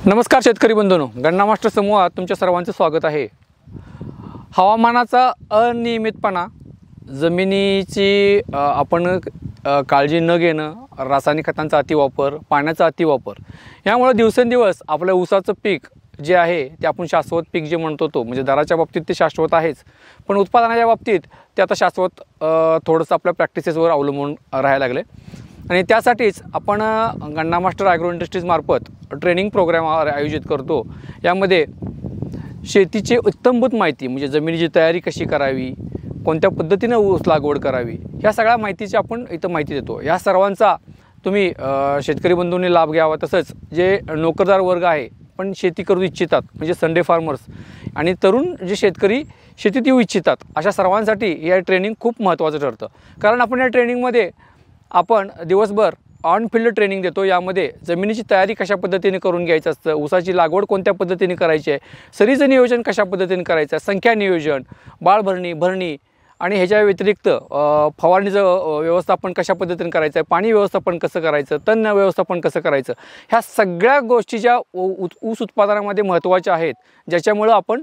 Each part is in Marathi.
नमस्कार शेतकरी बंधूंनो, गणना मास्टर समूहात तुमच्या सर्वांचे स्वागत आहे। हवामानाचा अनियमितपणा, जमिनीची आपण काळजी न घेणं, रासायनिक खतांचा अतिवापर, पाण्याचा अतिवापर यामुळे दिवसेंदिवस आपल्या ऊसाचं पीक जे आहे ते आपण शाश्वत पीक जे म्हणतो तो म्हणजे दराच्या बाबतीत ते शाश्वत आहेच, पण उत्पादनाच्या बाबतीत ते आता शाश्वत थोडंसं आपल्या प्रॅक्टिसेसवर अवलंबून राहायला लागले। आणि त्यासाठीच आपण गणना मास्टर ॲग्रो इंडस्ट्रीज मार्फत ट्रेनिंग प्रोग्राम आयोजित करतो। यामध्ये शेतीची उत्तमभूत माहिती म्हणजे जमिनीची तयारी कशी करावी, कोणत्या पद्धतीने ऊस लागवड करावी, ह्या सगळ्या माहितीची आपण इथं माहिती देतो। या सर्वांचा तुम्ही शेतकरी बंधूंनी लाभ घ्यावा। तसंच जे नोकरदार वर्ग आहे पण शेती करू इच्छितात म्हणजे संडे फार्मर्स आणि तरुण जे शेतकरी शेतीत येऊ इच्छितात अशा सर्वांसाठी या ट्रेनिंग खूप महत्त्वाचं ठरतं। कारण आपण या ट्रेनिंगमध्ये आपण दिवसभर ऑन फील्ड ट्रेनिंग देतो। यामध्ये जमिनीची तयारी कशा पद्धतीने करून घ्यायचं असतं, ऊसाची लागवड कोणत्या पद्धतीने करायची आहे, सरीचं नियोजन कशा पद्धतीने करायचं आहे, संख्या नियोजन, भरणी आणि ह्याच्या व्यतिरिक्त फवारणीचं व्यवस्थापन कशा पद्धतीने करायचं आहे, पाणी व्यवस्थापन कसं करायचं, तण व्यवस्थापन कसं करायचं, ह्या सगळ्या गोष्टी ज्या ऊस उत्पादनामध्ये महत्त्वाच्या आहेत, ज्याच्यामुळं आपण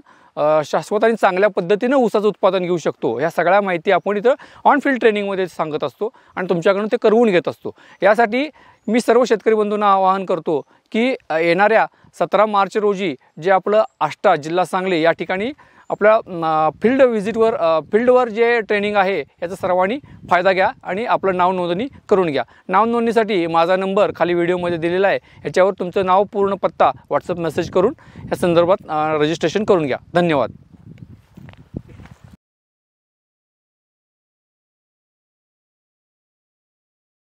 शाश्वत आणि चांगल्या पद्धतीने ऊसाचं उत्पादन घेऊ शकतो। ह्या सगळ्या माहिती आपण इथं ऑन फील्ड ट्रेनिंगमध्ये सांगत असतो आणि तुमच्याकडून ते करवून घेत असतो। यासाठी मी सर्व शेतकरी बंधूंना आवाहन करतो की येणाऱ्या 17 मार्च रोजी जे आपलं आष्टा जिल्हा सांगली या ठिकाणी आपल्या फील्डवर जे ट्रेनिंग आहे याचा सर्वांनी फायदा घ्या आणि आपलं नाव नोंदणी करून घ्या। नाव नोंदणीसाठी माझा नंबर खाली व्हिडिओमध्ये दिलेला आहे, याच्यावर तुमचं नाव, पूर्ण पत्ता व्हॉट्सअप मेसेज करून या संदर्भात रजिस्ट्रेशन करून घ्या। धन्यवाद।